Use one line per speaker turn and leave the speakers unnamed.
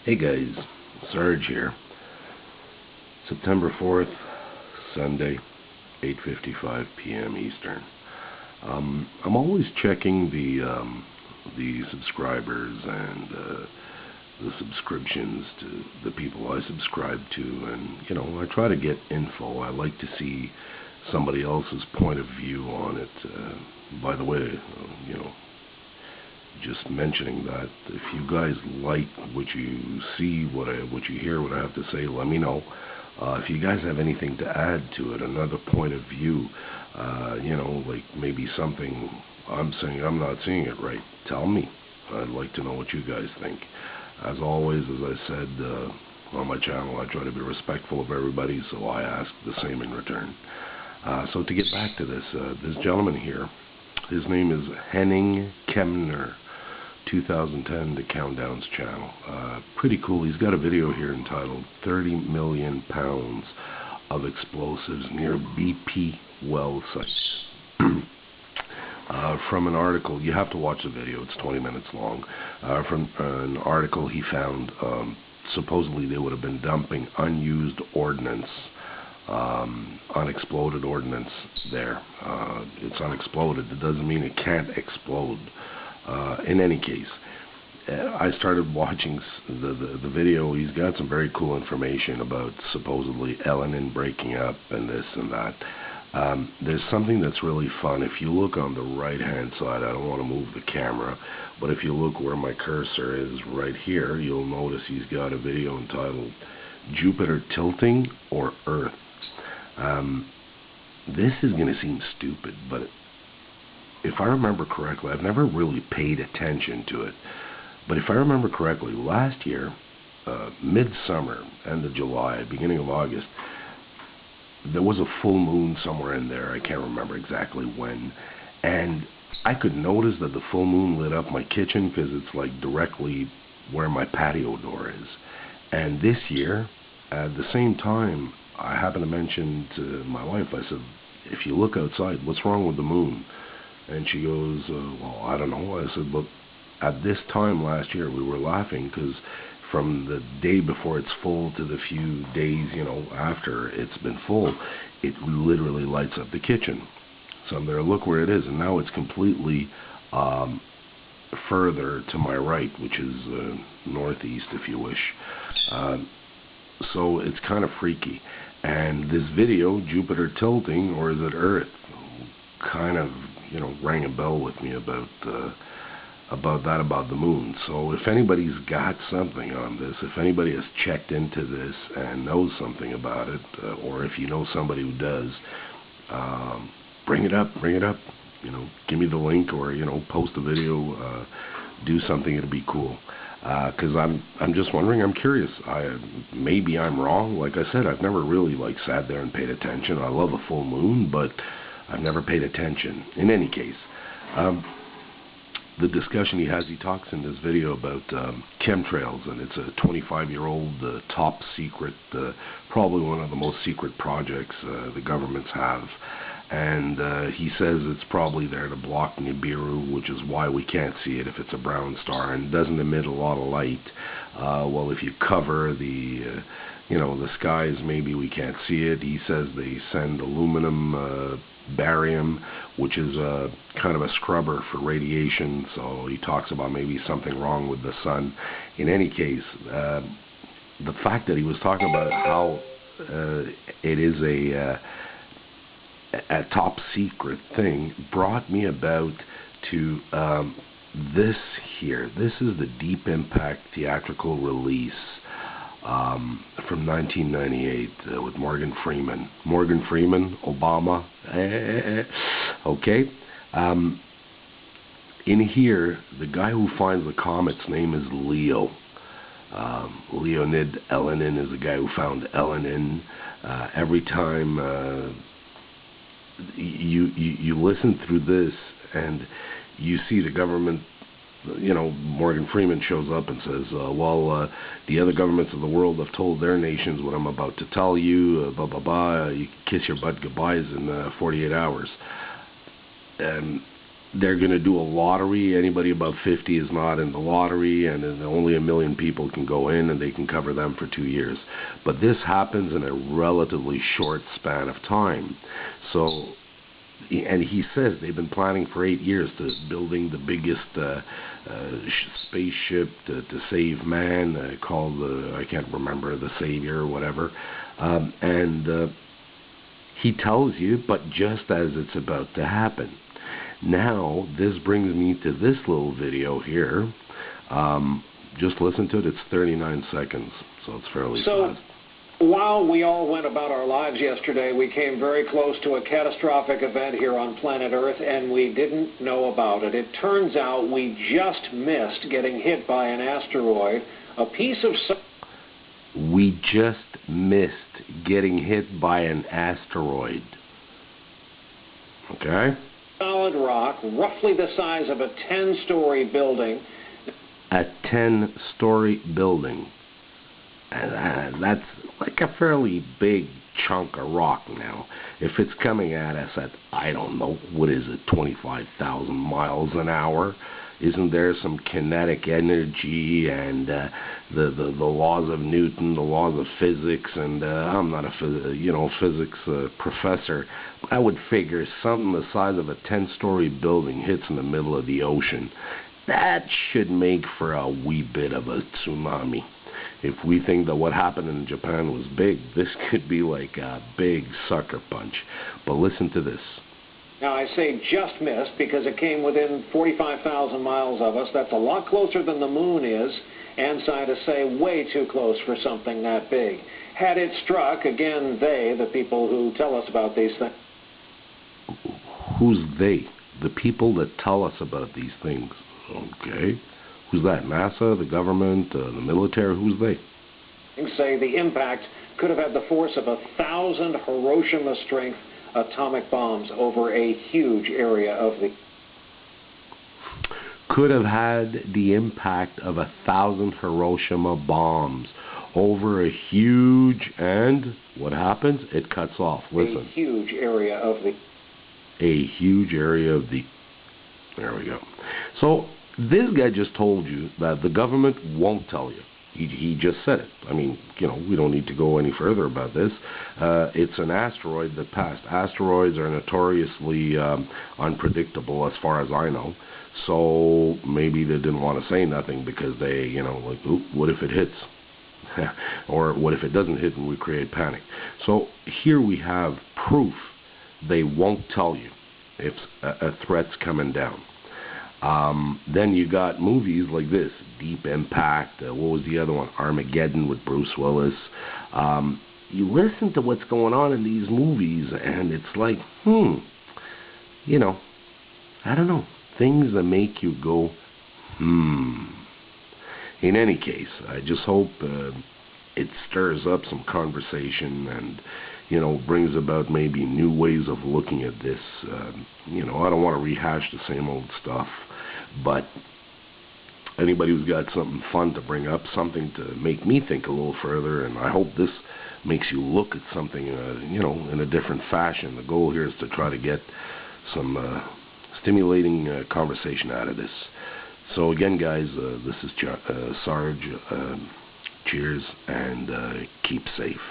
Hey guys, Sarge here. September 4th, Sunday, 8:55 p.m. Eastern. I'm always checking the subscribers and the subscriptions to the people I subscribe to, and I try to get info. I like to see somebody else's point of view on it. By the way, just mentioning that if you guys like what you see, what you hear, what I have to say, let me know. If you guys have anything to add to it, another point of view, like maybe something I'm saying I'm not seeing it right, tell me. I'd like to know what you guys think. As always, as I said on my channel, I try to be respectful of everybody, so I ask the same in return. So to get back to this, this gentleman here, his name is Henning Kemner, 2010, the Countdowns channel. Pretty cool. He's got a video here entitled 30 million pounds of explosives near BP well sites. From an article, you have to watch the video, it's 20 minutes long, from an article he found. Supposedly they would have been dumping unused ordnance, unexploded ordnance there. It's unexploded. It doesn't mean it can't explode. In any case, I started watching the video. He's got some very cool information about supposedly Elenin breaking up and this and that. There's something that's really fun. If you look on the right-hand side, I don't want to move the camera, but if you look where my cursor is right here, you'll notice he's got a video entitled Jupiter Tilting or Earth. This is going to seem stupid, but if I remember correctly, I've never really paid attention to it, but if I remember correctly, last year, midsummer, end of July, beginning of August, there was a full moon somewhere in there. I can't remember exactly when, and I could notice that the full moon lit up my kitchen because it's like directly where my patio door is. And this year, at the same time, I happened to mention to my wife, I said, if you look outside, what's wrong with the moon? And she goes, well, I don't know. I said, look, at this time last year, we were laughing because from the day before it's full to the few days, after it's been full, it literally lights up the kitchen. So I'm there, look where it is, and now it's completely further to my right, which is northeast, if you wish. So it's kind of freaky. And this video, Jupiter Tilting, or is it Earth, kind of, rang a bell with me about the moon. So if anybody's got something on this, if anybody has checked into this and knows something about it, or if you know somebody who does, bring it up, give me the link, or, post a video, do something, it'll be cool. Because I'm just wondering, I'm curious. Maybe I'm wrong. Like I said, I've never really sat there and paid attention. I love a full moon, but I've never paid attention. In any case, the discussion he talks in this video about chemtrails, and it's a 25-year-old top secret, probably one of the most secret projects the governments have. And he says it's probably there to block Nibiru, which is why we can't see it if it's a brown star and doesn't emit a lot of light. Well, if you cover the skies, maybe we can't see it. He says they send aluminum, barium, which is kind of a scrubber for radiation. So he talks about maybe something wrong with the sun. In any case, the fact that he was talking about how it is a top secret thing brought me about to this here. This is the Deep Impact theatrical release from 1998 with Morgan Freeman. Morgan Freeman, Obama. Okay. In here, the guy who finds the comet's name is Leo. Leonid Elenin is the guy who found Elenin. Every time you listen through this and you see the government, Morgan Freeman shows up and says, the other governments of the world have told their nations what I'm about to tell you, blah, blah, blah, you can kiss your butt goodbyes in 48 hours. And they're going to do a lottery. Anybody above 50 is not in the lottery, and then only 1 million people can go in, and they can cover them for 2 years. But this happens in a relatively short span of time. So, and he says they've been planning for 8 years to building the biggest spaceship to save man, called I can't remember, the Savior or whatever. He tells you, but just as it's about to happen. Now, this brings me to this little video here. Just listen to it. It's 39 seconds, so it's fairly fast.
While we all went about our lives yesterday, we came very close to a catastrophic event here on planet Earth, and we didn't know about it. It turns out we just missed getting hit by an asteroid. A piece of...
We just missed getting hit by an asteroid. Okay?
Solid rock, roughly the size of a 10-story building.
A 10-story building. And that's like a fairly big chunk of rock now. If it's coming at us at, I don't know, what is it, 25,000 miles an hour? Isn't there some kinetic energy and the laws of Newton, the laws of physics? And I'm not a physics professor. I would figure something the size of a 10-story building hits in the middle of the ocean. That should make for a wee bit of a tsunami. If we think that what happened in Japan was big, this could be like a big sucker punch. But listen to this.
Now, I say just missed because it came within 45,000 miles of us. That's a lot closer than the moon is, and scientists say way too close for something that big. Had it struck, again, they, the people who tell us about these things.
Who's they? The people that tell us about these things. Okay. Who's that? NASA, the government, the military? Who's they?
Say the impact could have had the force of 1,000 Hiroshima-strength atomic bombs over a huge area of the...
Could have had the impact of 1,000 Hiroshima bombs over a huge... And what happens? It cuts off. Listen.
A huge area of the...
A huge area of the... There we go. So this guy just told you that the government won't tell you. He just said it. I mean, we don't need to go any further about this. It's an asteroid that passed. Asteroids are notoriously unpredictable as far as I know. So maybe they didn't want to say nothing because they, like, oop, what if it hits? Or what if it doesn't hit and we create panic? So here we have proof they won't tell you if a threat's coming down. Then you got movies like this, Deep Impact, what was the other one, Armageddon with Bruce Willis. You listen to what's going on in these movies and it's like, I don't know, things that make you go, In any case, I just hope it stirs up some conversation and, brings about maybe new ways of looking at this. I don't want to rehash the same old stuff. But anybody who's got something fun to bring up, something to make me think a little further, and I hope this makes you look at something, in a different fashion. The goal here is to try to get some stimulating conversation out of this. So again, guys, this is Sarge. Cheers, and keep safe.